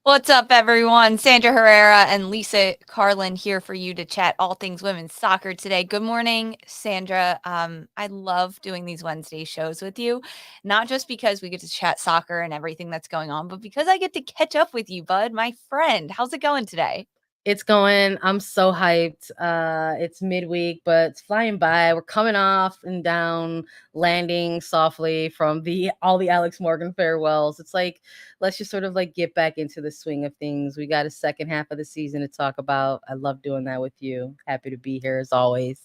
What's up, everyone? Sandra Herrera and Lisa Carlin here for you to chat all things women's soccer today. Good morning, Sandra. I love doing these Wednesday shows with you, not just because we get to chat soccer and everything that's going on, but because I get to catch up with you, bud, my friend. How's it going today? It's going. I'm so hyped. It's midweek, but it's flying by. We're coming off and down, landing softly from all the Alex Morgan farewells. It's like let's just sort of like get back into the swing of things. We got a second half of the season to talk about. I love doing that with you. Happy to be here as always.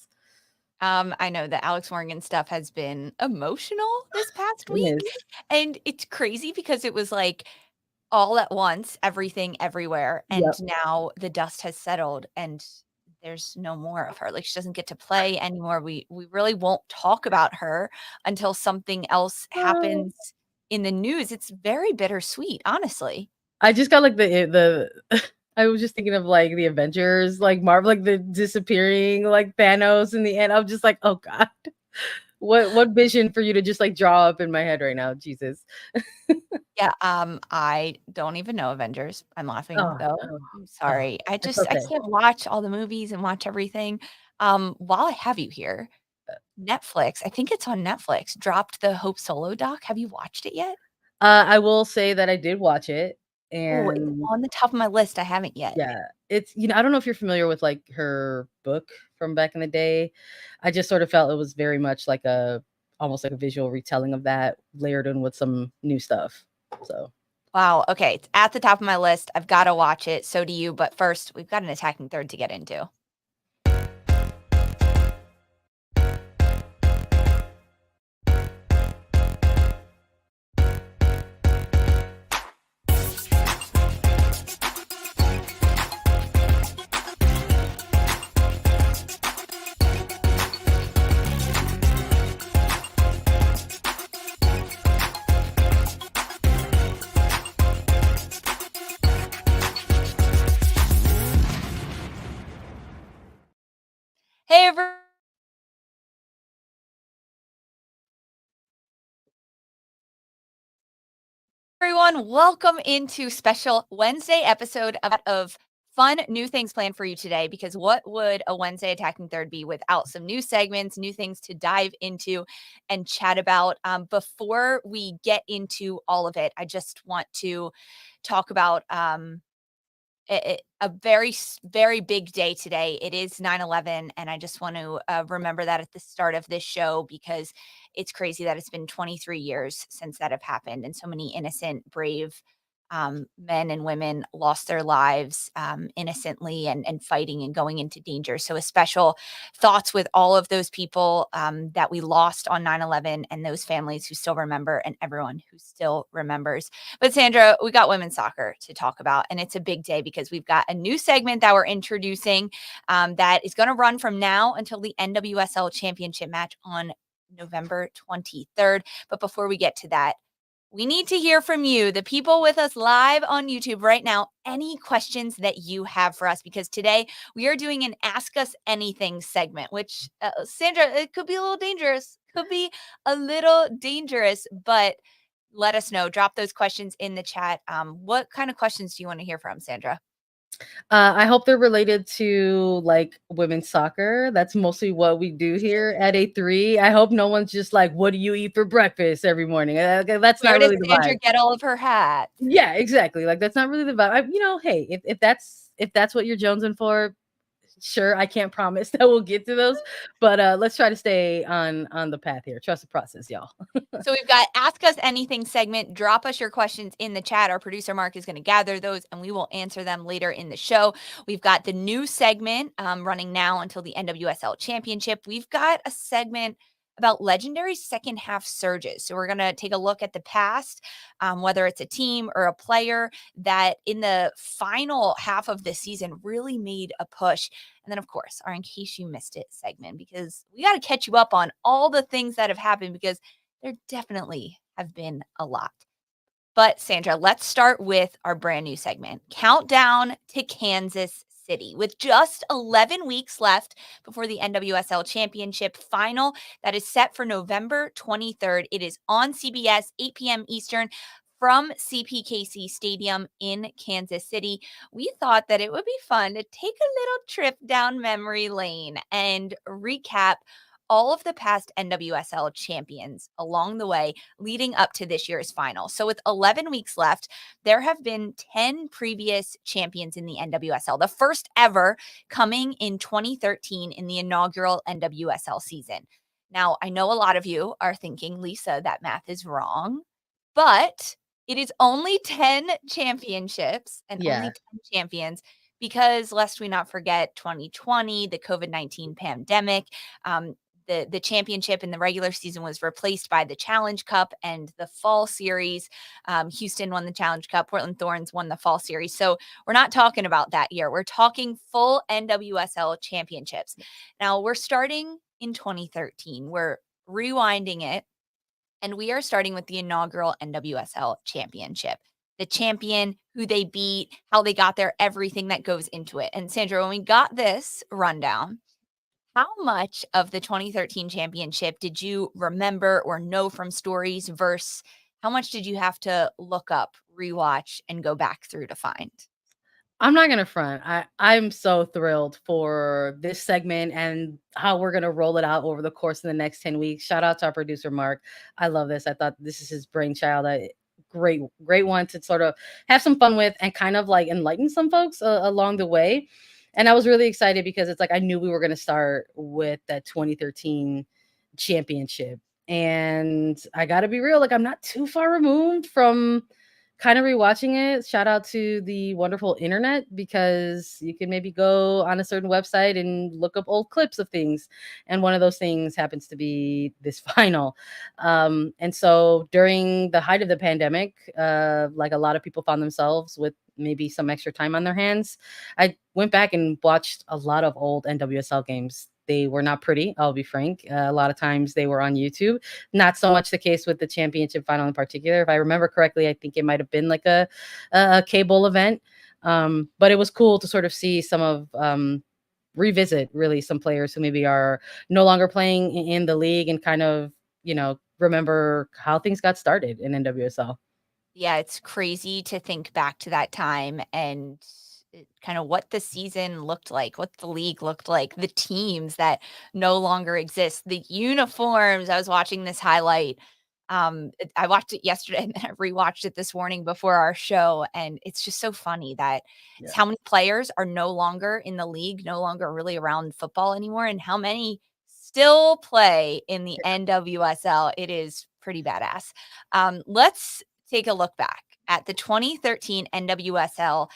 I know the Alex Morgan stuff has been emotional this past It week, is. and it's crazy because it was like all at once, everything everywhere, and Yep. now the dust has settled and there's no more of her. Like, she doesn't get to play anymore. We really won't talk about her until something else Uh, happens in the news. It's very bittersweet, honestly. I just got like the I was just thinking of like the Avengers, like Marvel, like the disappearing, like Thanos in the end. I'm just like, oh God. What vision for you to just like draw up in my head right now, Jesus. Yeah, I don't even know Avengers. I'm laughing Oh, though. no. I'm Oh, sorry. it's I okay. can't watch all the movies and watch everything. While I have you here, Netflix, I think it's on Netflix, dropped the Hope Solo doc. Have you watched it yet? I will say that I did watch it, Oh, it's and on the top of my list. I haven't yet. yeah, I don't know if you're familiar with like her book from back in the day. I just sort of felt it was very much like almost like a visual retelling of that, layered in with some new stuff. So Wow. Okay. It's at the top of my list. I've got to watch it. So do you. But first, we've got an attacking third to get into. Hey, everyone. Welcome into special Wednesday episode of fun new things planned for you today, because what would a Wednesday attacking third be without some new segments, new things to dive into and chat about? Before we get into all of it, I just want to talk about a very big day today. It is 9/11, and I just want to remember that at the start of this show, because it's crazy that it's been 23 years since that have happened, and so many innocent, brave men and women lost their lives innocently and fighting and going into danger. So a special thoughts with all of those people that we lost on 9/11, and those families who still remember, and everyone who still remembers. But Sandra, we got women's soccer to talk about, and it's a big day because we've got a new segment that we're introducing that is going to run from now until the NWSL Championship match on November 23rd. But before we get to that, we need to hear from you, the people with us live on YouTube right now, any questions that you have for us, because today we are doing an Ask Us Anything segment, which, Sandra, it could be a little dangerous. Could be a little dangerous, but let us know. Drop those questions in the chat. What kind of questions do you want to hear from, Sandra? I hope they're related to like women's soccer. That's mostly what we do here at A3. I hope no one's just like, what do you eat for breakfast every morning? That's Where not does really the Sandra vibe. get all of her hats? Yeah, exactly. Like that's not really the vibe. Hey, if that's what you're jonesing for, sure. I can't promise that we'll get to those, but let's try to stay on the path here. Trust the process, y'all. So we've got Ask Us Anything segment. Drop us your questions in the chat. Our producer Mark is going to gather those and we will answer them later in the show. We've got the new segment running now until the NWSL Championship. We've got a segment about legendary second half surges. So we're going to take a look at the past, whether it's a team or a player that in the final half of the season really made a push. And then, of course, our In Case You Missed It segment, because we got to catch you up on all the things that have happened, because there definitely have been a lot. But Sandra, let's start with our brand new segment, Countdown to Kansas City. With just 11 weeks left before the NWSL Championship final that is set for November 23rd. It is on CBS, 8 p.m. Eastern. from CPKC Stadium in Kansas City, we thought that it would be fun to take a little trip down memory lane and recap all of the past NWSL champions along the way leading up to this year's final. So with 11 weeks left, there have been 10 previous champions in the NWSL, the first ever coming in 2013 in the inaugural NWSL season. Now, I know a lot of you are thinking, Lisa, that math is wrong, but it is only 10 championships and only Yeah. 10 champions because, lest we not forget, 2020, the COVID-19 pandemic, the championship in the regular season was replaced by the Challenge Cup and the Fall Series. Houston won the Challenge Cup. Portland Thorns won the Fall Series. So we're not talking about that year. We're talking full NWSL championships. Now we're starting in 2013. We're rewinding it, and we are starting with the inaugural NWSL championship. The champion, who they beat, how they got there, everything that goes into it. And Sandra, when we got this rundown, how much of the 2013 championship did you remember or know from stories versus how much did you have to look up, rewatch, and go back through to find? I'm not gonna front. I'm so thrilled for this segment and how we're gonna roll it out over the course of the next 10 weeks. Shout out to our producer Mark. I love this. I thought this is his brainchild. Great one to sort of have some fun with and kind of like enlighten some folks along the way. And I was really excited because it's like I knew we were gonna start with that 2013 championship. And I gotta be real, like I'm not too far removed from kind of rewatching it. Shout out to the wonderful internet because you can maybe go on a certain website and look up old clips of things. And one of those things happens to be this final. And so during the height of the pandemic, like a lot of people found themselves with maybe some extra time on their hands, I went back and watched a lot of old NWSL games. They were not pretty, I'll be frank. A lot of times they were on YouTube. Not so much the case with the championship final in particular. If I remember correctly, I think it might have been like a cable event. But it was cool to sort of see some of revisit really some players who maybe are no longer playing in the league and kind of, remember how things got started in NWSL. Yeah, it's crazy to think back to that time and kind of what the season looked like, what the league looked like, the teams that no longer exist, the uniforms. I was watching this highlight. I watched it yesterday and then I rewatched it this morning before our show. And it's just so funny that it's Yeah. how many players are no longer in the league, no longer really around football anymore, and how many still play in the NWSL. It is pretty badass. Let's take a look back at the 2013 NWSL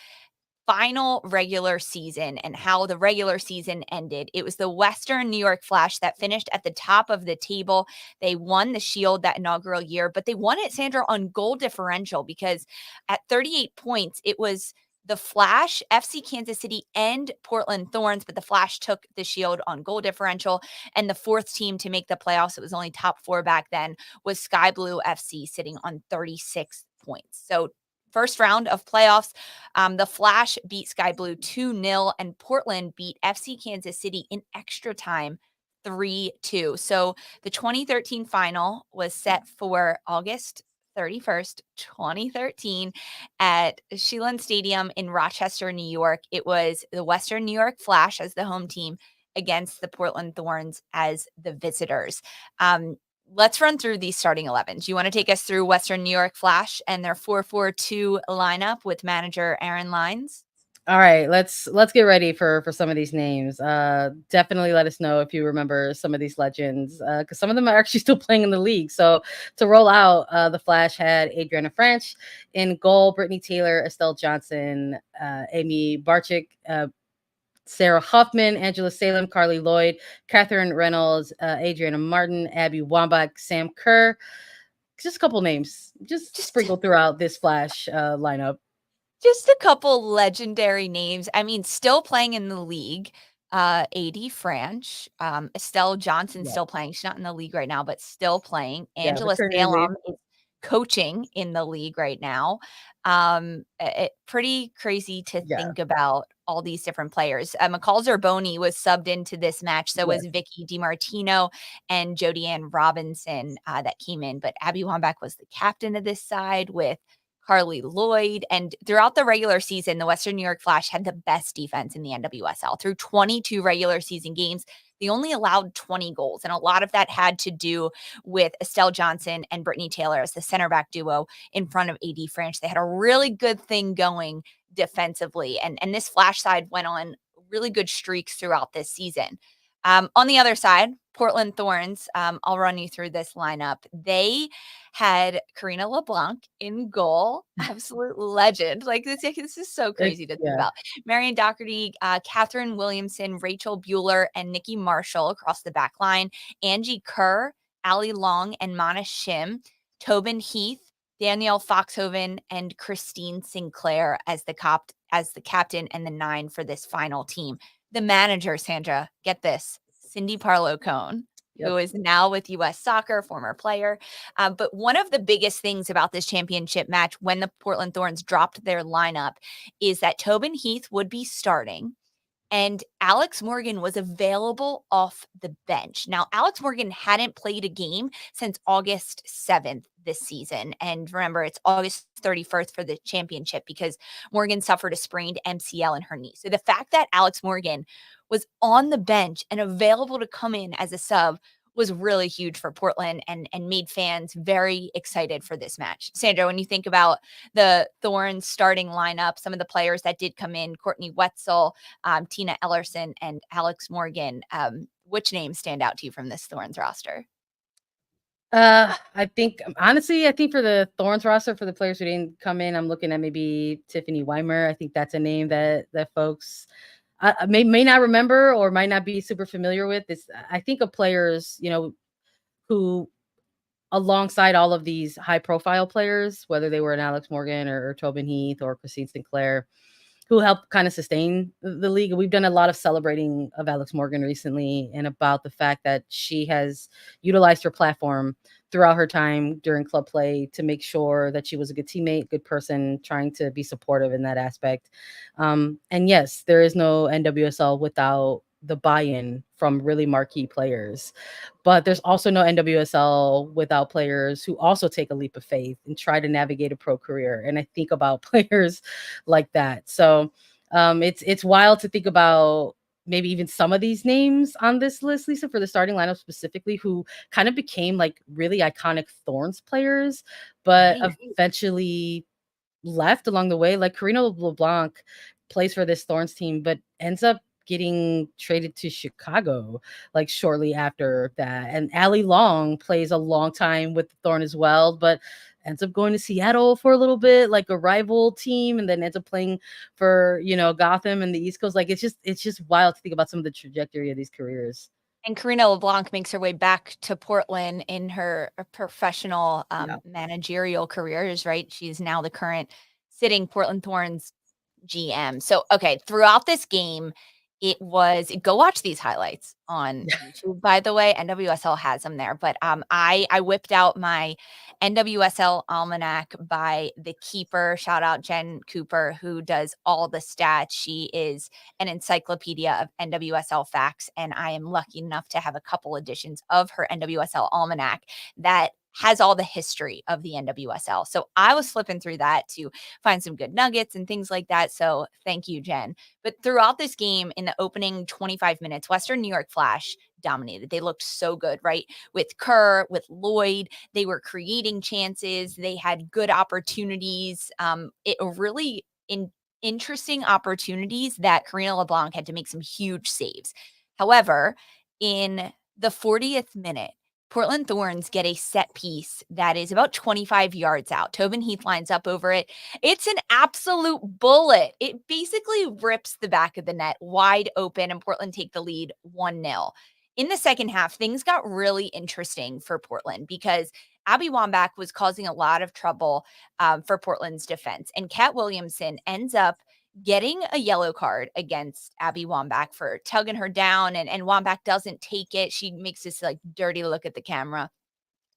final regular season and how the regular season ended. It was the Western New York Flash that finished at the top of the table. They won the Shield that inaugural year, but they won it, Sandra, on goal differential because at 38 points, it was the Flash, FC Kansas City, and Portland Thorns, but the Flash took the Shield on goal differential. And the fourth team to make the playoffs, it was only top four back then, was Sky Blue FC sitting on 36 points. So first round of playoffs, the Flash beat Sky Blue 2-0, and Portland beat FC Kansas City in extra time 3-2. So the 2013 final was set for August 31st, 2013 at Sheelan Stadium in Rochester, New York. It was the Western New York Flash as the home team against the Portland Thorns as the visitors. Let's run through these starting 11s. You want to take us through Western New York Flash and their 4-4-2 lineup with manager Aaron Lines? All right, let's get ready for some of these names. Definitely let us know if you remember some of these legends, because some of them are actually still playing in the league. So to roll out, the Flash had Adriana French in goal, Brittany Taylor, Estelle Johnson, Amy Barczyk, Sarah Huffman, Angela Salem, Carly Lloyd, Catherine Reynolds, Adriana Martin, Abby Wambach, Sam Kerr. Just a couple names, just sprinkled throughout this Flash lineup. Just a couple legendary names. I mean, still playing in the league. AD French, Estelle Johnson Yeah, still playing. She's not in the league right now, but still playing. yeah, Angela maternity leave. Salem is coaching in the league right now. Pretty crazy to Yeah, think about all these different players. McCall Zerboni was subbed into this match. So was yes. Vicky DiMartino and Jodie Ann Robinson that came in. But Abby Wambach was the captain of this side with Carly Lloyd. And throughout the regular season, the Western New York Flash had the best defense in the NWSL. Through 22 regular season games, they only allowed 20 goals. And a lot of that had to do with Estelle Johnson and Brittany Taylor as the center back duo in front of AD French. They had a really good thing going defensively. And this Flash side went on really good streaks throughout this season. On the other side, Portland Thorns, I'll run you through this lineup. They had Karina LeBlanc in goal, absolute legend. Like this is so crazy to think about. Marion Doherty, Catherine Williamson, Rachel Bueller, and Nikki Marshall across the back line. Angie Kerr, Ali Long, and Mana Shim. Tobin Heath, Danielle Foxhoven, and Christine Sinclair as the captain and the 9 for this final team. The manager, Sandra, get this, Cindy Parlow-Cone, who is now with U.S. Soccer, former player. But one of the biggest things about this championship match when the Portland Thorns dropped their lineup is that Tobin Heath would be starting and Alex Morgan was available off the bench. Now, Alex Morgan hadn't played a game since August 7th this season. And remember, it's August 31st for the championship because Morgan suffered a sprained MCL in her knee. So the fact that Alex Morgan was on the bench and available to come in as a sub was really huge for Portland and made fans very excited for this match. Sandra, when you think about the Thorns starting lineup, some of the players that did come in, Courtney Wetzel, Tina Ellerson, and Alex Morgan, which names stand out to you from this Thorns roster? I think honestly, for the Thorns roster, for the players who didn't come in, I'm looking at maybe Tiffany Weimer. I think that's a name that folks may not remember or might not be super familiar with. I think of players, who alongside all of these high profile players, whether they were an Alex Morgan or Tobin Heath or Christine Sinclair, who helped kind of sustain the league. We've done a lot of celebrating of Alex Morgan recently and about the fact that she has utilized her platform throughout her time during club play to make sure that she was a good teammate, good person, trying to be supportive in that aspect. And yes, there is no NWSL without the buy-in from really marquee players. But there's also no NWSL without players who also take a leap of faith and try to navigate a pro career. And I think about players like that. So it's wild to think about maybe even some of these names on this list, Lisa, for the starting lineup specifically, who kind of became like really iconic Thorns players, but eventually left along the way. Like Karina LeBlanc plays for this Thorns team, but ends up getting traded to Chicago like shortly after that. And Ali Long plays a long time with the Thorn as well, but ends up going to Seattle for a little bit, like a rival team, and then ends up playing for, Gotham and the East Coast. Like it's just wild to think about some of the trajectory of these careers. And Karina LeBlanc makes her way back to Portland in her professional managerial careers, right? She's now the current sitting Portland Thorns GM. So, okay, throughout this game, go watch these highlights on YouTube, by the way. NWSL has them there. But I whipped out my NWSL Almanac by the keeper. Shout out Jen Cooper, who does all the stats. She is an encyclopedia of NWSL facts. And I am lucky enough to have a couple editions of her NWSL Almanac that has all the history of the NWSL. So I was flipping through that to find some good nuggets and things like that. So thank you, Jen. But throughout this game, in the opening 25 minutes, Western New York Flash dominated. They looked so good, right? With Kerr, with Lloyd, they were creating chances. They had good opportunities. It really interesting opportunities that Karina LeBlanc had to make some huge saves. However, in the 40th minute, Portland Thorns get a set piece that is about 25 yards out. Tobin Heath lines up over it. It's an absolute bullet. It basically rips the back of the net wide open, and Portland take the lead 1-0. In the second half, things got really interesting for Portland because Abby Wambach was causing a lot of trouble for Portland's defense. And Kat Williamson ends up getting a yellow card against Abby Wambach for tugging her down, and Wambach doesn't take it. She makes this like dirty look at the camera.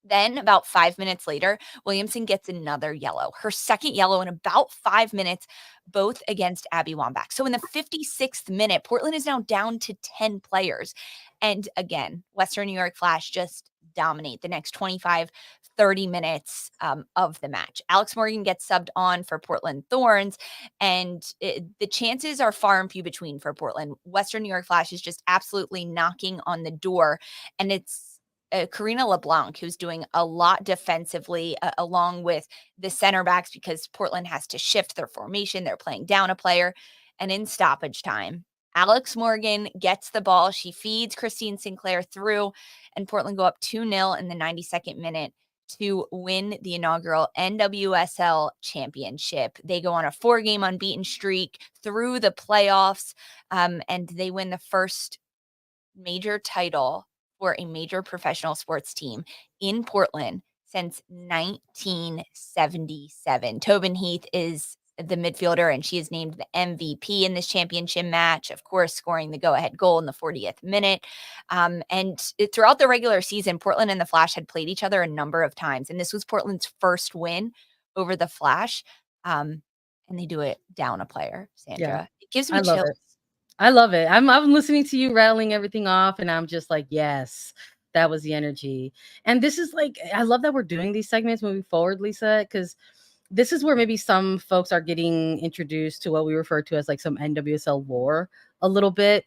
Then about 5 minutes later, Williamson gets another yellow, her second yellow in about 5 minutes, both against Abby Wambach. So in the 56th minute, Portland is now down to 10 players. And again, Western New York Flash just dominate the next 25, 30 minutes of the match. Alex Morgan gets subbed on for Portland Thorns, and the chances are far and few between for Portland. Western New York Flash is just absolutely knocking on the door, and it's Karina LeBlanc, who's doing a lot defensively, along with the center backs, because Portland has to shift their formation. They're playing down a player. And in stoppage time, Alex Morgan gets the ball. She feeds Christine Sinclair through, and Portland go up 2-0 in the 92nd minute to win the inaugural NWSL championship. They go on a 4-game unbeaten streak through the playoffs, and they win the first major title for a major professional sports team in Portland since 1977. Tobin Heath is the midfielder, and she is named the MVP in this championship match, of course, scoring the go-ahead goal in the 40th minute. Throughout the regular season, Portland and the Flash had played each other a number of times, and this was Portland's first win over the Flash. And they do it down a player, Sandra. Yeah. It gives me I love chills. it. I love it. I'm listening to you rattling everything off, and I'm just like, yes, that was the energy. And this is like, I love that we're doing these segments moving forward, Lisa, because this is where maybe some folks are getting introduced to what we refer to as like some NWSL lore a little bit.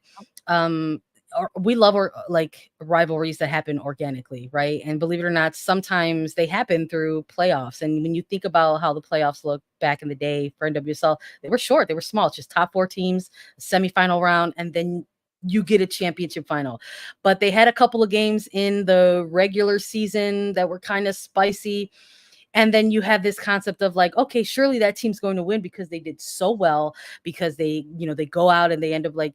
We love like rivalries that happen organically, right? And believe it or not, sometimes they happen through playoffs. And when you think about how the playoffs look back in the day for NWSL, they were short, they were small, it's just top 4 teams, semifinal round, and then you get a championship final. But they had a couple of games in the regular season that were kind of spicy. And then you have this concept of like, okay, surely that team's going to win because they did so well, because they, they go out and they end up like,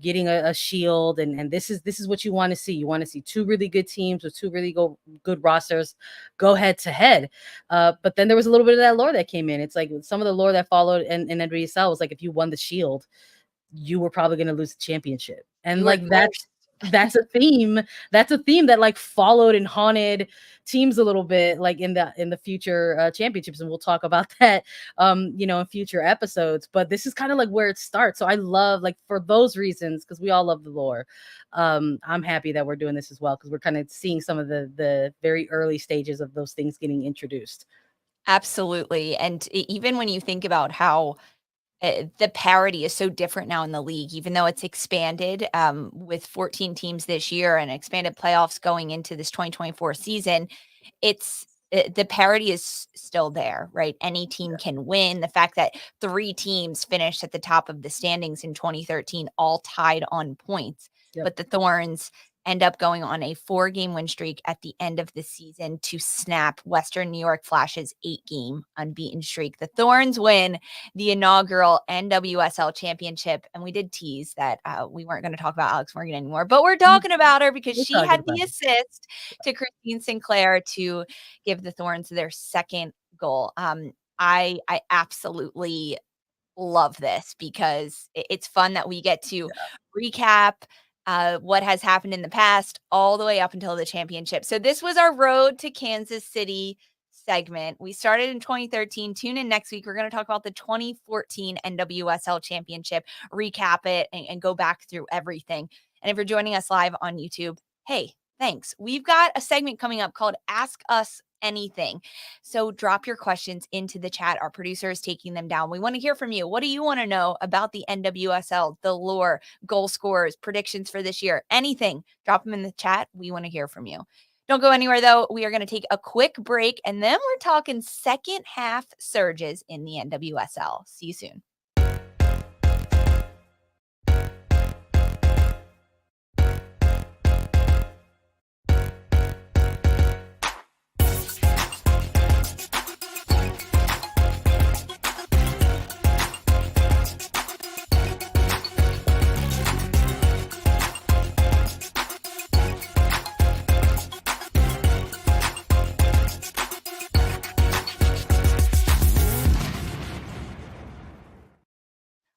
getting a shield. And this is what you want to see. You want to see 2 really good teams with 2 really good rosters go head to head. But then there was a little bit of that lore that came in. It's like some of the lore that followed in NWSL was like, if you won the shield, you were probably going to lose the championship. And like that's a theme. That's a theme that like followed and haunted teams a little bit, like in the future championships, and we'll talk about that, in future episodes. But this is kind of like where it starts. So I love, like, for those reasons, because we all love the lore. I'm happy that we're doing this as well, because we're kind of seeing some of the very early stages of those things getting introduced. Absolutely. And even when you think about how the parity is so different now in the league, even though it's expanded with 14 teams this year and expanded playoffs going into this 2024 season, the parity is still there, right? Any team can win. The fact that 3 teams finished at the top of the standings in 2013, all tied on points, but the Thorns end up going on a 4-game win streak at the end of the season to snap Western New York Flash's 8-game unbeaten streak. The Thorns win the inaugural NWSL championship, and we did tease that we weren't going to talk about Alex Morgan anymore, but we're talking about her because she had the assist to Christine Sinclair to give the Thorns their 2nd goal. I absolutely love this because it's fun that we get to recap what has happened in the past all the way up until the championship. So this was our Road to Kansas City segment. We started in 2013. Tune in next week. We're going to talk about the 2014 NWSL championship, recap it, and go back through everything. And if you're joining us live on YouTube, hey, thanks. We've got a segment coming up called Ask Us Anything. So drop your questions into the chat. Our producer is taking them down. We want to hear from you. What do you want to know about the NWSL, the lore, goal scorers, predictions for this year? Anything. Drop them in the chat. We want to hear from you. Don't go anywhere, though. We are going to take a quick break, and then we're talking second half surges in the NWSL. See you soon.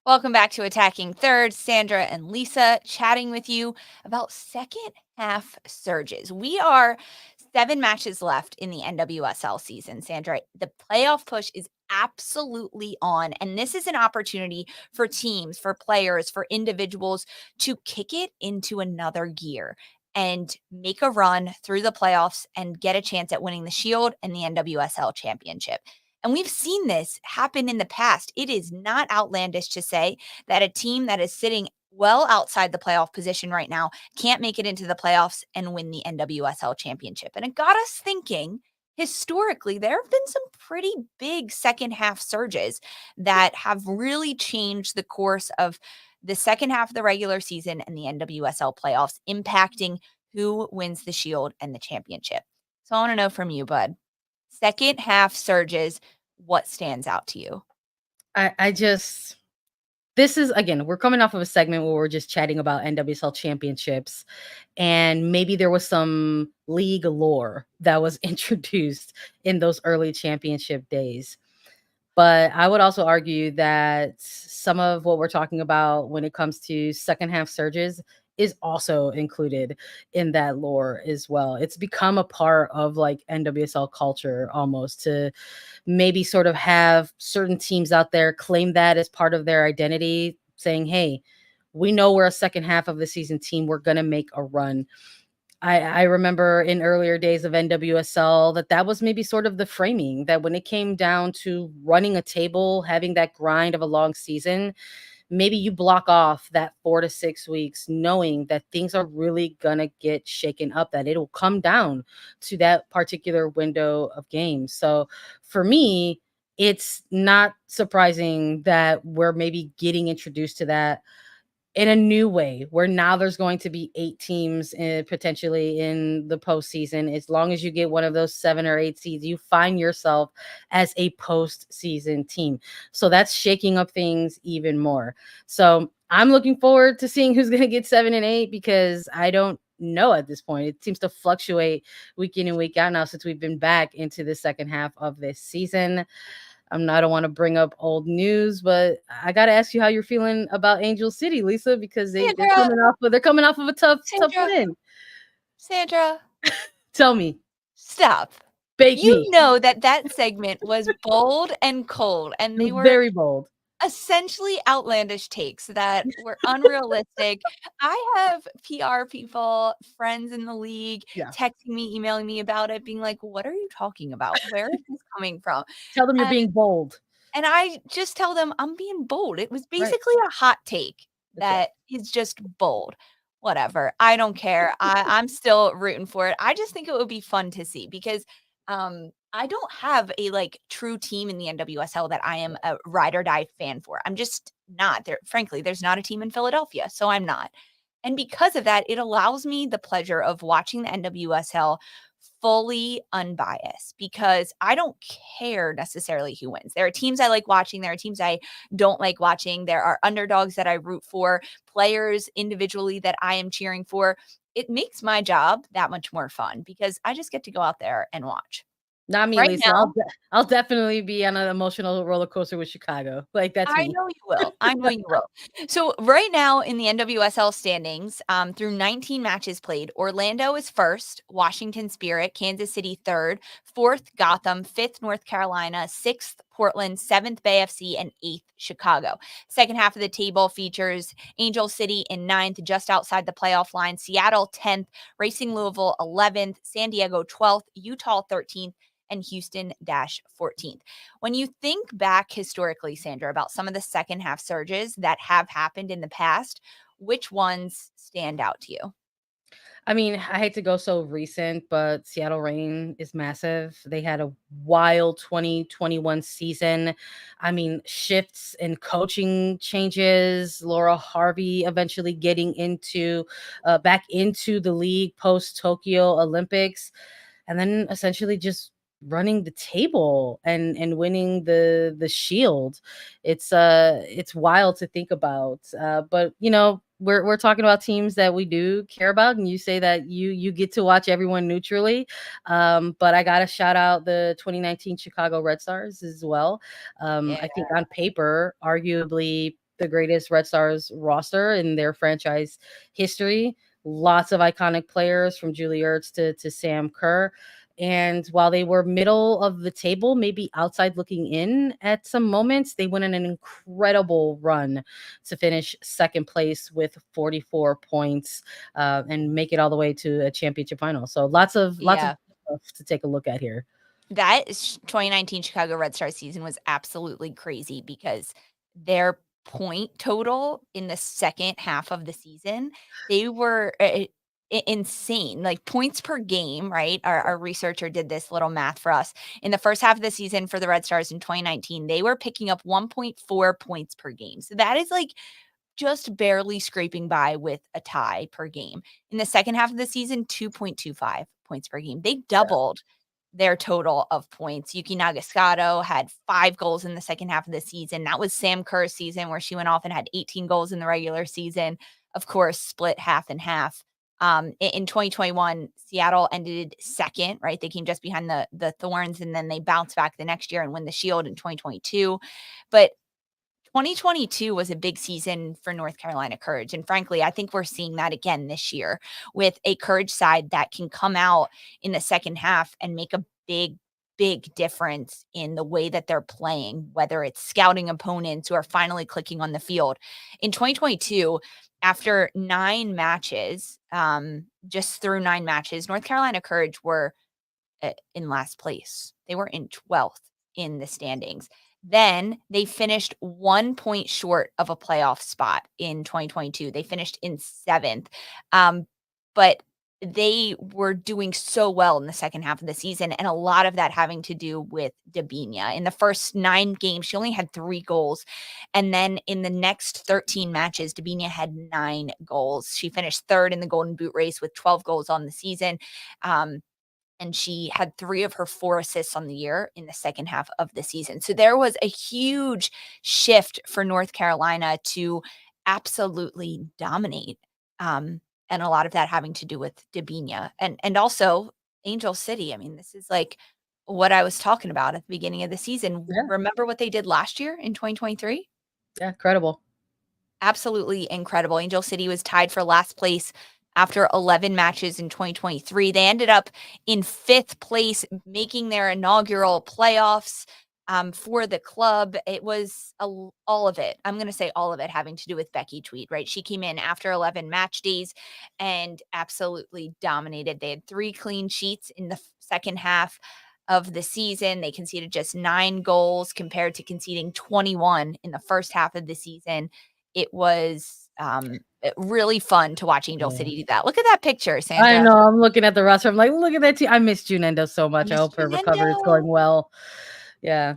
Welcome back to Attacking Third. Sandra and Lisa chatting with you about second half surges. We are 7 matches left in the NWSL season, Sandra. The playoff push is absolutely on, and this is an opportunity for teams, for players, for individuals to kick it into another gear. and make a run through the playoffs and get a chance at winning the Shield and the NWSL championship. And we've seen this happen in the past. It is not outlandish to say that a team that is sitting well outside the playoff position right now can't make it into the playoffs and win the NWSL championship. And it got us thinking, historically, there have been some pretty big second half surges that have really changed the course of the second half of the regular season and the NWSL playoffs, impacting who wins the Shield and the championship. So I want to know from you, bud, second half surges, what stands out to you? This is, again, we're coming off of a segment where we're just chatting about NWSL championships, and maybe there was some league lore that was introduced in those early championship days. But I would also argue that some of what we're talking about when it comes to second half surges is also included in that lore as well. It's become a part of like NWSL culture almost, to maybe sort of have certain teams out there claim that as part of their identity, saying, hey, we know we're a second half of the season team. We're going to make a run. I remember in earlier days of NWSL that was maybe sort of the framing, that when it came down to running a table, having that grind of a long season, maybe you block off that 4 to 6 weeks knowing that things are really going to get shaken up, that it'll come down to that particular window of games. So for me, it's not surprising that we're maybe getting introduced to that in a new way, where now there's going to be 8 teams potentially in the postseason. As long as you get one of those 7 or 8 seeds, you find yourself as a postseason team. So that's shaking up things even more. So I'm looking forward to seeing who's going to get 7 and 8, because I don't know at this point. It seems to fluctuate week in and week out now since we've been back into the second half of this season. I don't want to bring up old news, but I got to ask you how you're feeling about Angel City, Lisa, because they're Sandra, coming off of a tough win. Sandra, Tell me, stop. bake You me. know that segment was bold and cold, and It they was were very bold. essentially outlandish takes that were unrealistic. I have PR people, friends in the league, Yeah. texting me, emailing me about it, being like, "What are you talking about? Where is this coming from?" Tell them you're And being bold. and I just tell them I'm being bold. It was Right. basically a hot take That's right. that is just bold. Whatever. I don't care. I'm still rooting for it. I just think it would be fun to see because I don't have a like true team in the NWSL that I am a ride or die fan for. I'm just not there. Frankly, there's not a team in Philadelphia, so I'm not. And because of that, it allows me the pleasure of watching the NWSL fully unbiased because I don't care necessarily who wins. There are teams I like watching, there are teams I don't like watching, there are underdogs that I root for, players individually that I am cheering for. It makes my job that much more fun because I just get to go out there and watch. Not me, Right Lisa. now, I'll definitely be on an emotional roller coaster with Chicago. Like, that's I me. know you will. I know you will. So right now in the NWSL standings, through 19 matches played, Orlando is first, Washington Spirit, Kansas City third, fourth Gotham, fifth North Carolina, sixth Portland, seventh Bay FC, and eighth Chicago. Second half of the table features Angel City in ninth, just outside the playoff line, Seattle 10th, Racing Louisville 11th, San Diego 12th, Utah 13th, and Houston 14th. When you think back historically, Sandra, about some of the second half surges that have happened in the past, which ones stand out to you? I mean, I hate to go so recent, but Seattle Reign is massive. They had a wild 2021 season. I mean, shifts in coaching changes, Laura Harvey eventually getting into back into the league post Tokyo Olympics, and then essentially just running the table and winning the shield. It's wild to think about. But we're talking about teams that we do care about, and you say that you get to watch everyone neutrally. But I gotta shout out the 2019 Chicago Red Stars as well. Yeah. I think on paper, arguably the greatest Red Stars roster in their franchise history. Lots of iconic players from Julie Ertz to Sam Kerr. And while they were middle of the table, maybe outside looking in at some moments, they went on an incredible run to finish second place with 44 points and make it all the way to a championship final. So lots of Yeah. stuff to take a look at here. That 2019 Chicago Red Star season was absolutely crazy because their point total in the second half of the season, they were insane. Like points per game, right? Our researcher did this little math for us. In the first half of the season for the Red Stars in 2019, they were picking up 1.4 points per game. So that is like just barely scraping by with a tie per game. In the second half of the season, 2.25 points per game. They doubled their total of points. Yuki Nagasato had 5 goals in the second half of the season. That was Sam Kerr's season where she went off and had 18 goals in the regular season. Of course, split half and half. In 2021, Seattle ended second, right? They came just behind the Thorns, and then they bounced back the next year and win the Shield in 2022. But 2022 was a big season for North Carolina Courage. And frankly, I think we're seeing that again this year with a Courage side that can come out in the second half and make a big difference in the way that they're playing, whether it's scouting opponents who are finally clicking on the field. In 2022, after 9 matches, just through 9 matches, North Carolina Courage were in last place. They were in 12th in the standings. Then they finished 1 point short of a playoff spot in 2022. They finished in 7th. But they were doing so well in the second half of the season, and a lot of that having to do with Dabinia. In the first 9 games, she only had 3 goals. And then in the next 13 matches, Dabinia had 9 goals. She finished 3rd in the Golden Boot race with 12 goals on the season. And she had 3 of her 4 assists on the year in the second half of the season. So there was a huge shift for North Carolina to absolutely dominate. And a lot of that having to do with Dabinia and also Angel City. I mean, this is like what I was talking about at the beginning of the season. Yeah. Remember what they did last year in 2023? Yeah, incredible. Absolutely incredible. Angel City was tied for last place after 11 matches in 2023. They ended up in 5th place, making their inaugural playoffs for the club. It was all of it. I'm going to say all of it having to do with Becky Tweed, right? She came in after 11 match days and absolutely dominated. They had 3 clean sheets in the second half of the season. They conceded just 9 goals compared to conceding 21 in the first half of the season. It was really fun to watch Angel Yeah. City do that. Look at that picture, I Sandra. know. I'm looking at the roster. I'm like, look at that team. I miss June Endo so I much. I miss hope her June recovery is Endo. going well. Yeah.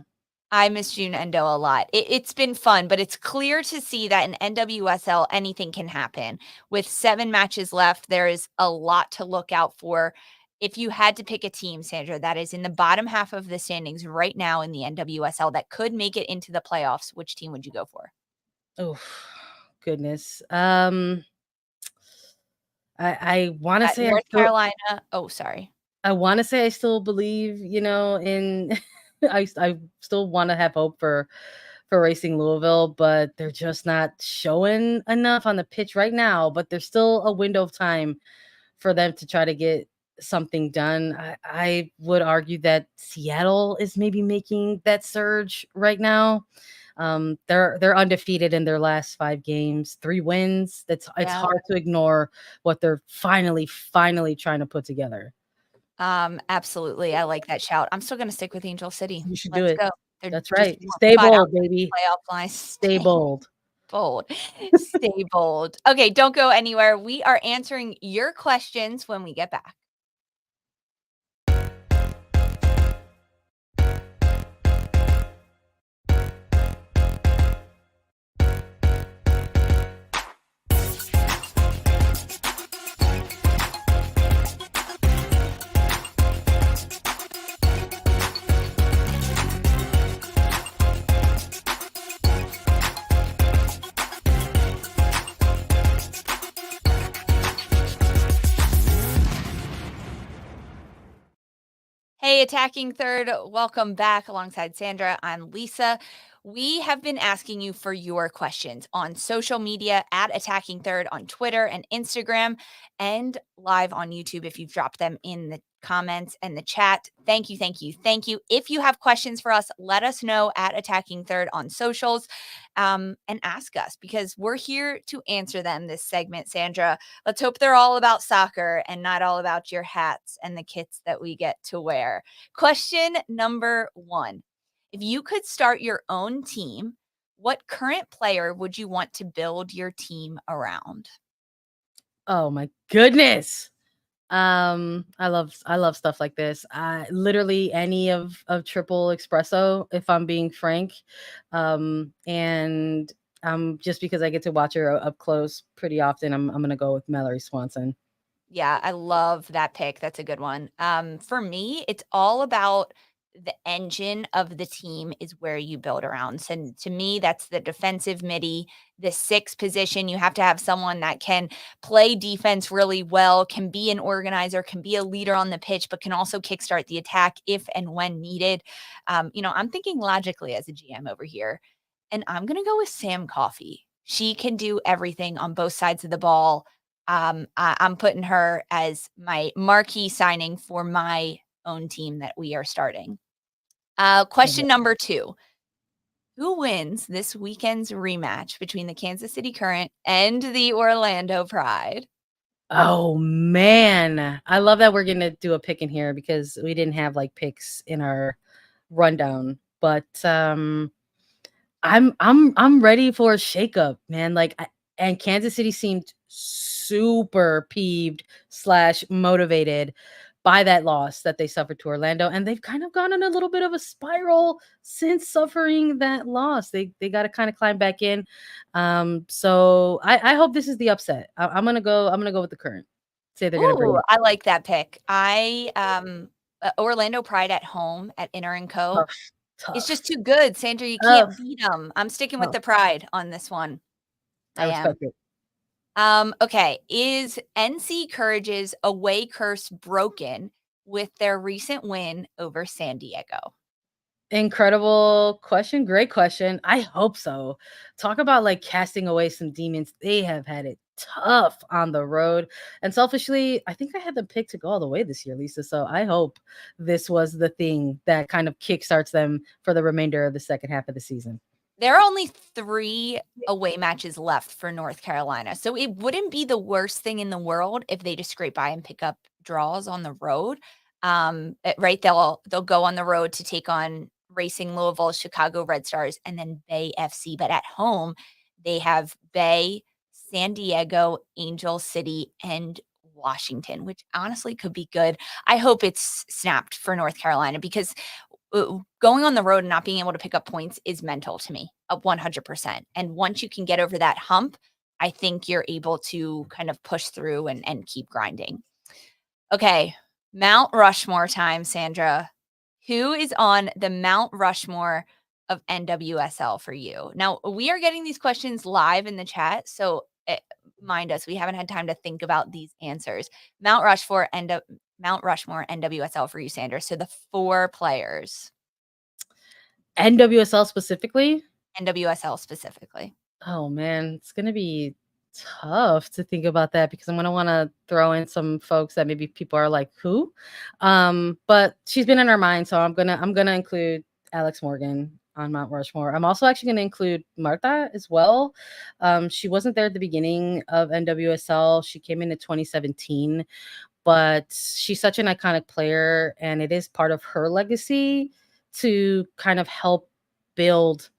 I miss June Endo a lot. It's been fun, but it's clear to see that in NWSL, anything can happen. With 7 matches left, there is a lot to look out for. If you had to pick a team, Sandra, that is in the bottom half of the standings right now in the NWSL that could make it into the playoffs, which team would you go for? Oh, goodness. I want to say North Carolina. Oh, sorry. I still believe, in I still want to have hope for Racing Louisville, but they're just not showing enough on the pitch right now. But there's still a window of time for them to try to get something done. I would argue that Seattle is maybe making that surge right now. They're undefeated in their last 5 games, 3 wins. It's Yeah. hard to ignore what they're finally trying to put together. Absolutely. I like that shout. I'm still gonna stick with Angel City. You should do Let's it. go. They're That's just right. Stay 5 out bold, of the baby. playoff line. Stay bold. Bold. Stay bold. Okay, don't go anywhere. We are answering your questions when we get back. Hey, Attacking Third, welcome back alongside Sandra. I'm Lisa. We have been asking you for your questions on social media at Attacking Third on Twitter and Instagram and live on YouTube if you've dropped them in the comments, and the chat. Thank you, thank you, thank you. If you have questions for us, let us know at Attacking Third on socials, and ask us, because we're here to answer them this segment, Sandra. Let's hope they're all about soccer and not all about your hats and the kits that we get to wear. Question number 1. If you could start your own team, what current player would you want to build your team around? Oh my goodness. I love stuff like this. Literally any of triple espresso, if I'm being frank. And just because I get to watch her up close pretty often, I'm gonna go with Mallory Swanson. Yeah, I love that pick. That's a good one. For me, it's all about the engine of the team is where you build around. And to me, that's the defensive midi, the 6 position. You have to have someone that can play defense really well, can be an organizer, can be a leader on the pitch, but can also kickstart the attack if and when needed. I'm thinking logically as a GM over here, and I'm going to go with Sam Coffey. She can do everything on both sides of the ball. I'm putting her as my marquee signing for my own team that we are starting. Question number 2. Who wins this weekend's rematch between the Kansas City Current and the Orlando Pride? Oh man, I love that we're gonna do a pick in here because we didn't have like picks in our rundown. But I'm ready for a shakeup, man. And Kansas City seemed super peeved / motivated by that loss that they suffered to Orlando, and they've kind of gone on a little bit of a spiral since suffering that loss. They got to kind of climb back in. So I hope this is the upset. I'm gonna go with the Current. Say they're gonna bring Ooh, it. I like that pick. Orlando Pride at home at Inter and Co. Tough, It's just tough, too good, Sandra. You can't tough, beat them. I'm sticking with tough. the Pride on this one. I I am. respect it. Okay. Is NC Courage's away curse broken with their recent win over San Diego? Incredible question. Great question. I hope so. Talk about like casting away some demons. They have had it tough on the road. And selfishly, I think I had the pick to go all the way this year, Lisa. So I hope this was the thing that kind of kickstarts them for the remainder of the second half of the season. There are only 3 away matches left for North Carolina. So it wouldn't be the worst thing in the world if they just scrape by and pick up draws on the road. Right. They'll go on the road to take on Racing Louisville, Chicago Red Stars, and then Bay FC. But at home, they have Bay, San Diego, Angel City, and Washington, which honestly could be good. I hope it's snapped for North Carolina because going on the road and not being able to pick up points is mental to me, 100%. And once you can get over that hump, I think you're able to kind of push through and keep grinding. Okay, Mount Rushmore time, Sandra. Who is on the Mount Rushmore of NWSL for you? Now, we are getting these questions live in the chat, so mind us, we haven't had time to think about these answers. Mount Rushmore NWSL for you, Sandra. So the 4 players. NWSL specifically? NWSL specifically. Oh man, it's gonna be tough to think about that because I'm gonna want to throw in some folks that maybe people are like, who? But she's been in our mind, so I'm gonna include Alex Morgan on Mount Rushmore. I'm also actually gonna include Martha as well. She wasn't there at the beginning of NWSL. She came in 2017, but she's such an iconic player, and it is part of her legacy to kind of help build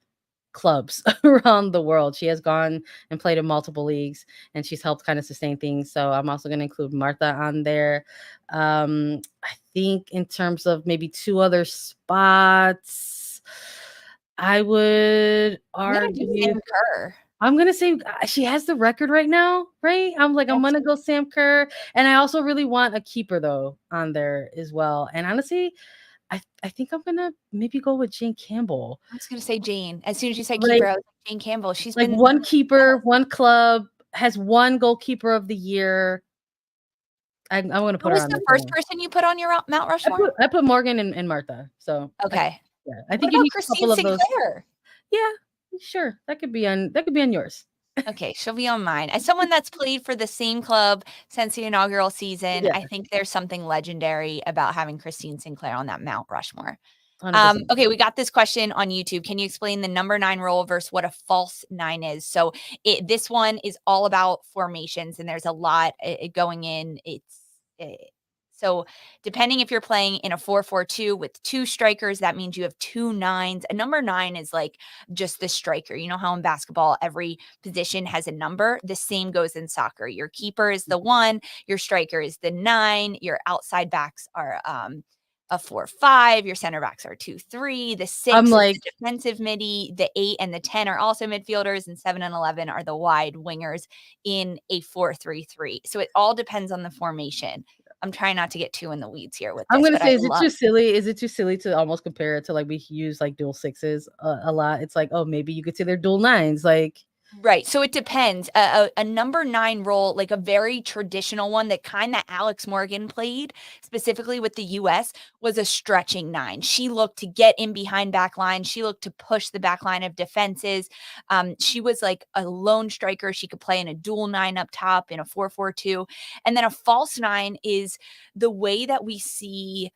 clubs around the world. She has gone and played in multiple leagues, and she's helped kind of sustain things. So I'm also going to include Martha on there. I think in terms of maybe 2 other spots, I would I'm gonna do argue. Sam Kerr. I'm gonna say she has the record right now, right? I'm Yes. gonna go Sam Kerr, and I also really want a keeper though on there as well. And honestly, I think I'm gonna maybe go with Jane Campbell. I was gonna say Jane. As soon as you said Like keeper, I was like Jane Campbell. She's like been one keeper, one club, has one goalkeeper of the year. I'm gonna Who put her was on the there first somewhere. person you put on your Mount I Rushmore? put I put Morgan and Martha. So Okay. yeah, I What think you about need a Christine couple of those. Sinclair? Yeah, sure. That could be on yours. Okay, she'll be on mine. As someone that's played for the same club since the inaugural season, Yeah, I think there's something legendary about having Christine Sinclair on that Mount Rushmore. 100%. Okay, we got this question on YouTube. Can you explain the number 9 role versus what a false 9 is? So this one is all about formations, and there's a lot going in. Uh, so depending if you're playing in a 4-4-2 with 2 strikers, that means you have 2 nines. A number 9 is like just the striker. You know how in basketball every position has a number? The same goes in soccer. Your keeper is the 1, your striker is the 9, your outside backs are a 4-5, your center backs are 2-3, the 6 I'm is like, the defensive midi, the 8 and the 10 are also midfielders, and 7 and 11 are the wide wingers in a 4-3-3. So it all depends on the formation. I'm trying not to get too in the weeds here with I'm this, gonna but I say, is it love. too silly? Is it too silly to almost compare it to like we use like dual sixes a lot? It's like, oh, maybe you could say they're dual nines. Like, Right. So it depends. A number 9 role, like a very traditional one, that kind that Alex Morgan played specifically with the US, was a stretching 9. She looked to get in behind back line. She looked to push the back line of defenses. She was like a lone striker. She could play in a dual 9 up top in a 4-4-2. And then a false 9 is the way that we see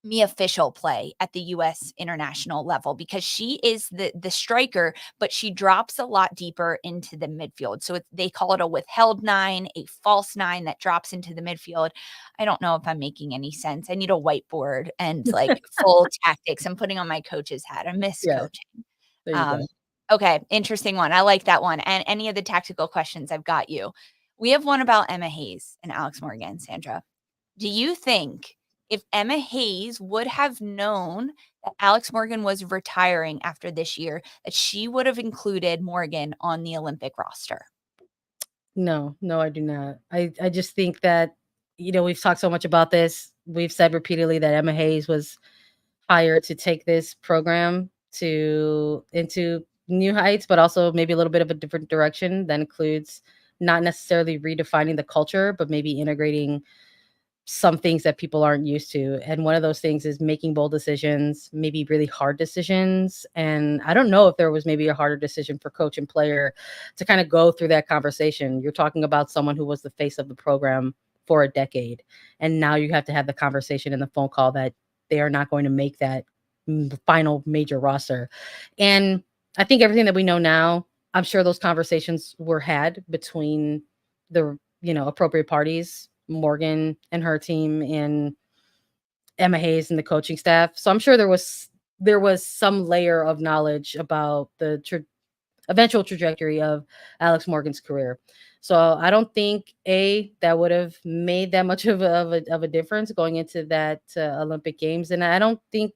Mia Fischel play at the US international level, because she is the striker, but she drops a lot deeper into the midfield. So they call it a withheld 9, a false 9 that drops into the midfield. I don't know if I'm making any sense. I need a whiteboard and like full tactics. I'm putting on my coach's hat. I miss yeah, coaching. there you Um, go. okay, interesting one. I like that one. And any of the tactical questions, I've got you. We have one about Emma Hayes and Alex Morgan, Sandra. Do you think if Emma Hayes would have known that Alex Morgan was retiring after this year, that she would have included Morgan on the Olympic roster? No, no, I do not. I just think that, we've talked so much about this. We've said repeatedly that Emma Hayes was hired to take this program to into new heights, but also maybe a little bit of a different direction that includes not necessarily redefining the culture, but maybe integrating some things that people aren't used to. And one of those things is making bold decisions, maybe really hard decisions. And I don't know if there was maybe a harder decision for coach and player to kind of go through that conversation. You're talking about someone who was the face of the program for a decade. And now you have to have the conversation in the phone call that they are not going to make that final major roster. And I think everything that we know now, I'm sure those conversations were had between the appropriate parties, Morgan and her team, and Emma Hayes and the coaching staff. So I'm sure there was some layer of knowledge about the eventual trajectory of Alex Morgan's career. So I don't think that would have made that much of a difference going into that Olympic Games, and I don't think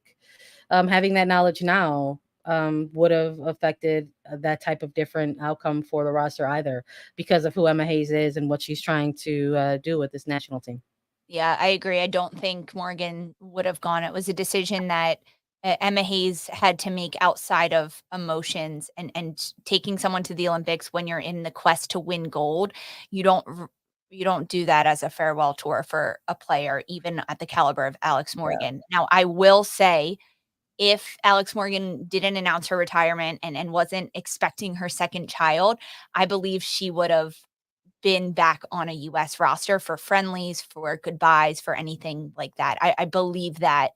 having that knowledge now would have affected that type of different outcome for the roster either, because of who Emma Hayes is and what she's trying to do with this national team. Yeah, I agree. I don't think Morgan would have gone. It was a decision that Emma Hayes had to make outside of emotions, and taking someone to the Olympics when you're in the quest to win gold. You don't do that as a farewell tour for a player, even at the caliber of Alex Yeah. Morgan. Now, I will say, if Alex Morgan didn't announce her retirement and wasn't expecting her second child, I believe she would have been back on a US roster for friendlies, for goodbyes, for anything like that. I believe that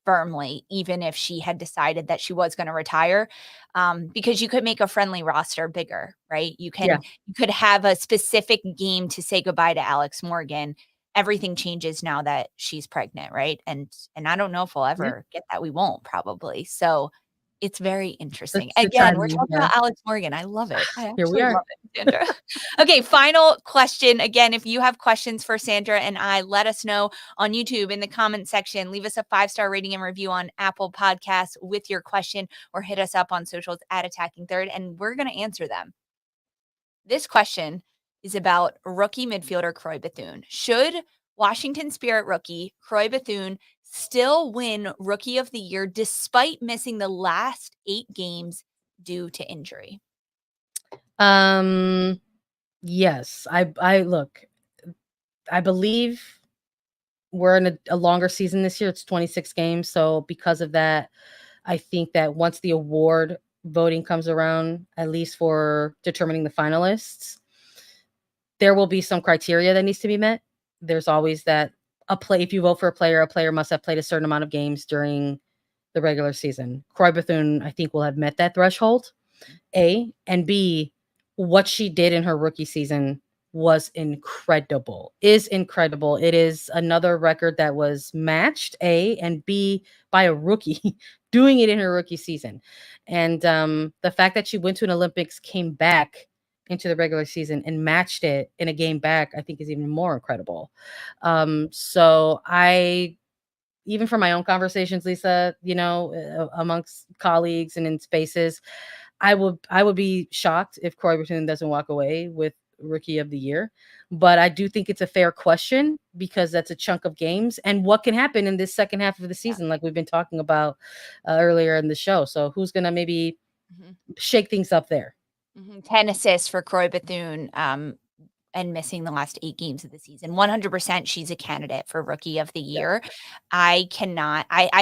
firmly, even if she had decided that she was gonna retire, because you could make a friendly roster bigger, right? Yeah. You could have a specific game to say goodbye to Alex Morgan. Everything changes now that she's pregnant, right? And I don't know if we'll Yeah. ever get that. We won't probably. So it's very interesting. That's the Again, we're timing. talking Yeah. about Alex Morgan. I love it. I Here we actually are. love it, Sandra. Okay, final question. Again, if you have questions for Sandra and I, let us know on YouTube in the comment section. Leave us a 5-star rating and review on Apple Podcasts with your question, or hit us up on socials at Attacking Third, and we're going to answer them. This question is about rookie midfielder Croix Bethune. Should Washington Spirit rookie Croix Bethune still win Rookie of the Year despite missing the last 8 games due to injury? Um. Yes. I look. I believe we're in a longer season this year. It's 26 games. So because of that, I think that once the award voting comes around, at least for determining the finalists, there will be some criteria that needs to be met. There's always that if you vote for a player must have played a certain amount of games during the regular season. Croix Bethune, I think, will have met that threshold. A, and B, what she did in her rookie season was incredible. Is incredible. It is another record that was matched, A, and B, by a rookie doing it in her rookie season. And the fact that she went to an Olympics, came back into the regular season and matched it in a game back, I think is even more incredible. So even from my own conversations, Lisa, amongst colleagues and in spaces, I would be shocked if Croix Bethune doesn't walk away with Rookie of the Year. But I do think it's a fair question because that's a chunk of games and what can happen in this second half of the season, like we've been talking about earlier in the show. So who's going to maybe shake things up there? 10 assists for Croix Bethune, and missing the last 8 games of the season. 100% she's a candidate for Rookie of the Year. I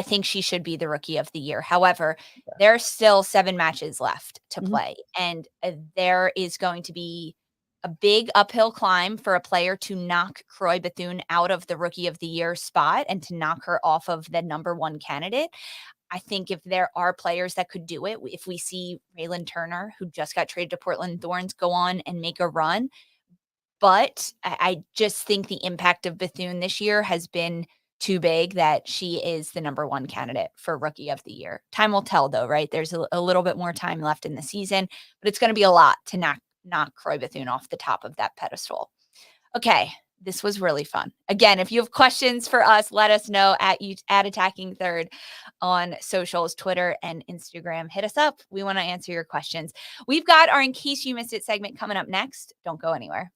think she should be the Rookie of the Year. However, there's still 7 matches left to play, and there is going to be a big uphill climb for a player to knock Croix Bethune out of the Rookie of the Year spot and to knock her off of the number 1 candidate. I think if there are players that could do it, if we see Raylan Turner, who just got traded to Portland Thorns, go on and make a run. But I just think the impact of Bethune this year has been too big that she is the number 1 candidate for Rookie of the Year. Time will tell, though, right? There's a little bit more time left in the season, but it's going to be a lot to knock Croix Bethune off the top of that pedestal. Okay, this was really fun. Again, if you have questions for us, let us know at Attacking Third on socials, Twitter and Instagram. Hit us up. We want to answer your questions. We've got our In Case You Missed It segment coming up next. Don't go anywhere.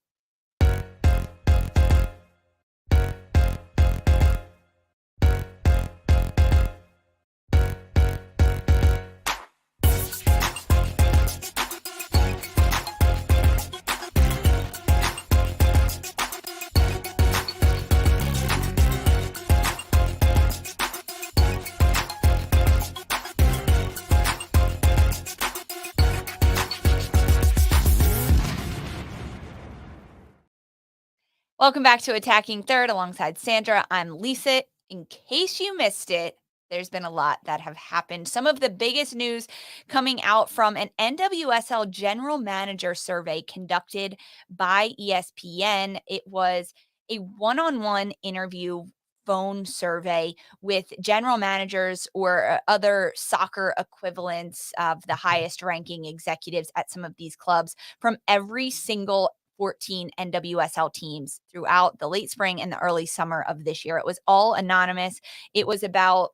Welcome back to Attacking Third alongside Sandra. I'm Lisa. In case you missed it, there's been a lot that have happened. Some of the biggest news coming out from an NWSL General Manager survey conducted by ESPN. It was a one-on-one interview phone survey with general managers or other soccer equivalents of the highest ranking executives at some of these clubs from every single 14 NWSL teams throughout the late spring and the early summer of this year. It was all anonymous. It was about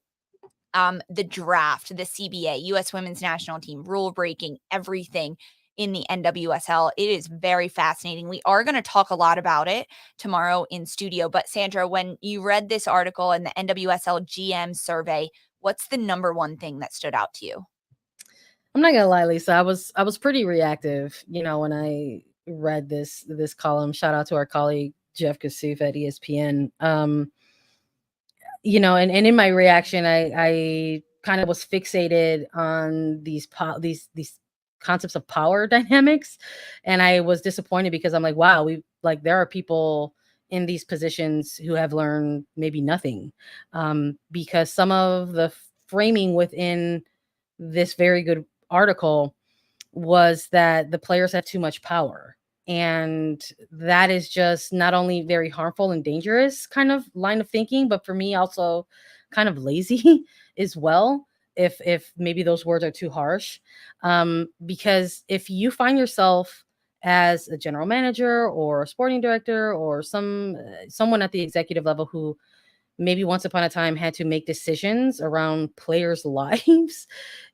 the draft, the CBA, U.S. Women's National Team, rule breaking, everything in the NWSL. It is very fascinating. We are going to talk a lot about it tomorrow in studio. But Sandra, when you read this article in the NWSL GM survey, what's the number 1 thing that stood out to you? I'm not gonna lie, Lisa. I was pretty reactive, when I read this column. Shout out to our colleague Jeff Kassouf at ESPN. And in my reaction, I kind of was fixated on these concepts of power dynamics, and I was disappointed because I'm like, wow, there are people in these positions who have learned maybe nothing, because some of the framing within this very good article was that the players have too much power. And that is just not only very harmful and dangerous kind of line of thinking, but for me also kind of lazy as well, if maybe those words are too harsh. Because if you find yourself as a general manager or a sporting director or someone at the executive level who maybe once upon a time had to make decisions around players' lives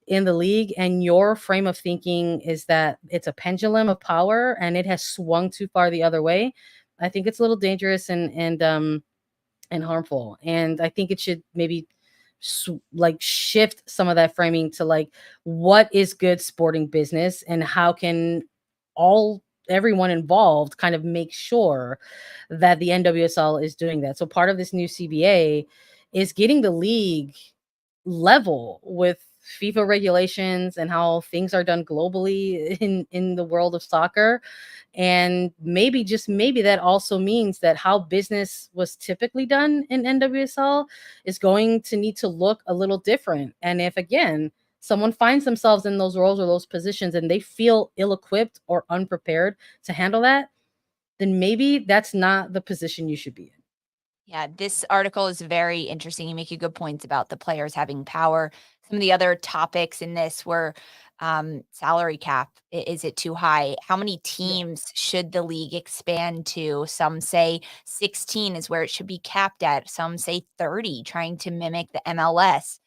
in the league, and your frame of thinking is that it's a pendulum of power and it has swung too far the other way, I think it's a little dangerous and harmful. And I think it should maybe shift some of that framing to what is good sporting business and how can everyone involved kind of make sure that the NWSL is doing that. So part of this new CBA is getting the league level with FIFA regulations and how things are done globally in the world of soccer. And maybe, just maybe, that also means that how business was typically done in NWSL is going to need to look a little different. And if, again, someone finds themselves in those roles or those positions and they feel ill-equipped or unprepared to handle that, then maybe that's not the position you should be in. Yeah, this article is very interesting. You make a good points about the players having power. Some of the other topics in this were salary cap. Is it too high? How many Yeah. teams should the league expand to? Some say 16 is where it should be capped at. Some say 30, trying to mimic the MLS.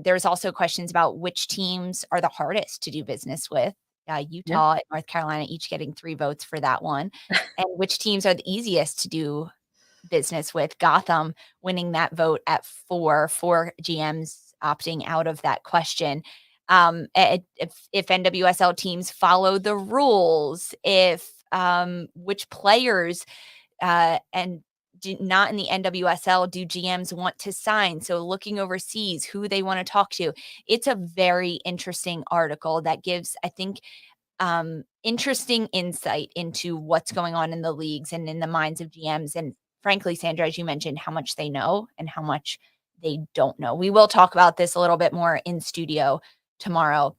There's also questions about which teams are the hardest to do business with. Yeah. Utah and North Carolina each getting 3 votes for that one. And which teams are the easiest to do business with, Gotham winning that vote at 4 GMs opting out of that question. If NWSL teams follow the rules, if which players and not in the NWSL do GMs want to sign? So looking overseas, who they want to talk to. It's a very interesting article that gives, I think, interesting insight into what's going on in the leagues and in the minds of GMs. And frankly, Sandra, as you mentioned, how much they know and how much they don't know. We will talk about this a little bit more in studio tomorrow.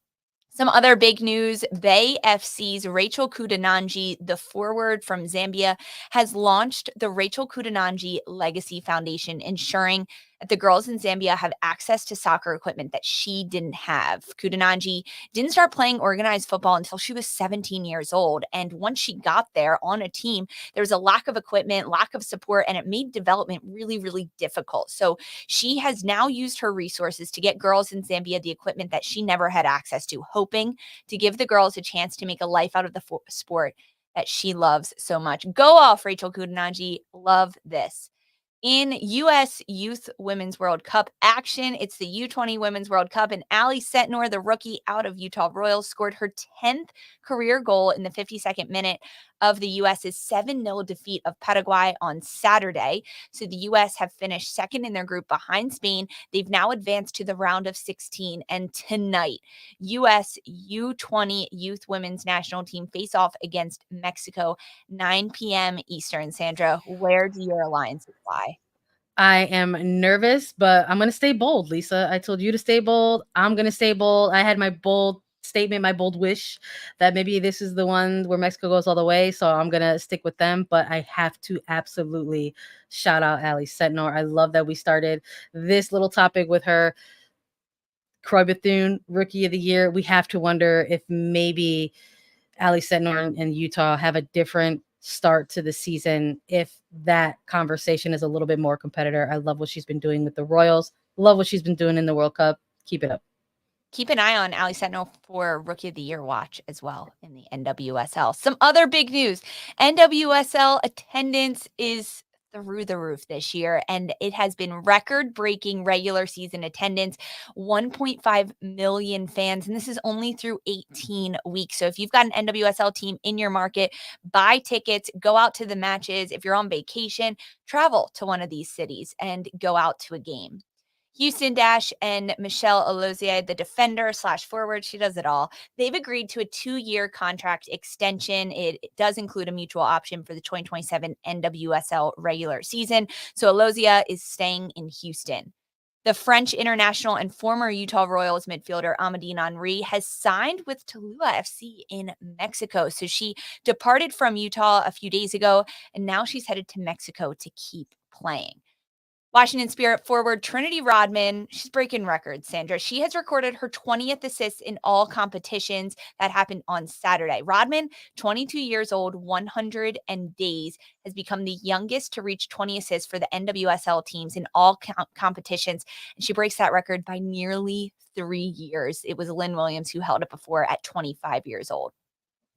Some other big news, Bay FC's Rachael Kundananji, the forward from Zambia, has launched the Rachael Kundananji Legacy Foundation, ensuring that the girls in Zambia have access to soccer equipment that she didn't have. Kundananji didn't start playing organized football until she was 17 years old. And once she got there on a team, there was a lack of equipment, lack of support, and it made development really, really difficult. So she has now used her resources to get girls in Zambia the equipment that she never had access to, hoping to give the girls a chance to make a life out of the sport that she loves so much. Go off, Rachael Kundananji. Love this. In U.S. Youth Women's World Cup action, it's the U20 Women's World Cup, and Ali Setnor, the rookie out of Utah Royals, scored her 10th career goal in the 52nd minute of the U.S.'s 7-0 defeat of Paraguay on Saturday. So the U.S. have finished second in their group behind Spain. They've now advanced to the round of 16, and tonight, U.S. U20 Youth Women's National Team face off against Mexico, 9 p.m. Eastern. Sandra, where do your alliances lie? I am nervous, but I'm going to stay bold, Lisa. I told you to stay bold. I'm going to stay bold. I had my bold statement, my bold wish that maybe this is the one where Mexico goes all the way. So I'm going to stick with them. But I have to absolutely shout out Ali Setnor. I love that we started this little topic with her. Croix Bethune, Rookie of the Year. We have to wonder if maybe Ali Setnor and Utah have a different start to the season if that conversation is a little bit more competitor. I love what she's been doing with the Royals. Love what she's been doing in the World Cup. Keep it up. Keep an eye on Ali Sentinel for Rookie of the Year watch as well in the NWSL. Some other big news. NWSL attendance is through the roof this year, and it has been record-breaking regular season attendance, 1.5 million fans, and this is only through 18 weeks. So if you've got an NWSL team in your market, buy tickets, go out to the matches. If you're on vacation, travel to one of these cities and go out to a game. Houston Dash and Michelle Alozie, the defender slash forward, she does it all. They've agreed to a 2-year contract extension. It does include a mutual option for the 2027 NWSL regular season. So Alozie is staying in Houston. The French international and former Utah Royals midfielder Amandine Henry has signed with Toluca FC in Mexico. So she departed from Utah a few days ago, and now she's headed to Mexico to keep playing. Washington Spirit forward Trinity Rodman, she's breaking records, Sandra. She has recorded her 20th assist in all competitions. That happened on Saturday. Rodman, 22 years old, 100 days, has become the youngest to reach 20 assists for the NWSL teams in all competitions. And she breaks that record by nearly 3 years. It was Lynn Williams who held it before at 25 years old.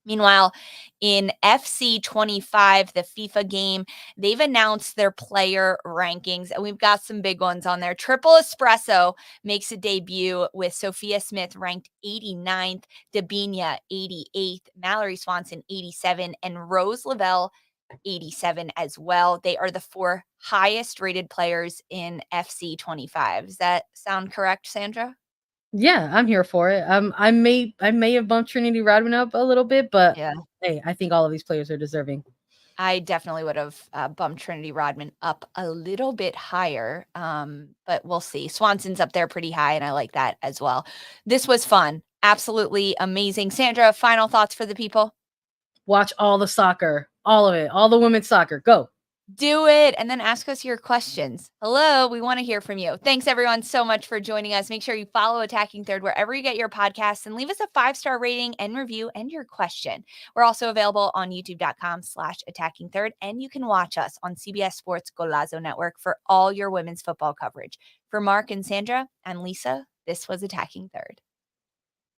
Meanwhile, in FC 25, the FIFA game, they've announced their player rankings, and we've got some big ones on there. Triple Espresso makes a debut with Sophia Smith ranked 89th, Dabinia 88th, Mallory Swanson 87, and Rose Lavelle 87 as well. They are the 4 highest rated players in FC 25. Does that sound correct, Sandra? Yeah, I'm here for it. I may have bumped Trinity Rodman up a little bit, but Yeah. hey, I think all of these players are deserving. I definitely would have bumped Trinity Rodman up a little bit higher, but we'll see. Swanson's up there pretty high, and I like that as well. This was fun. Absolutely amazing. Sandra, final thoughts for the people? Watch all the soccer, all of it, all the women's soccer. Go. Do it and then ask us your questions. Hello, we want to hear from you. Thanks everyone so much for joining us. Make sure you follow Attacking Third wherever you get your podcasts and leave us a 5-star rating and review and your question. We're also available on youtube.com/attacking third, and you can watch us on CBS Sports Golazo Network for all your women's football coverage. For Mark and Sandra and Lisa, this was Attacking Third.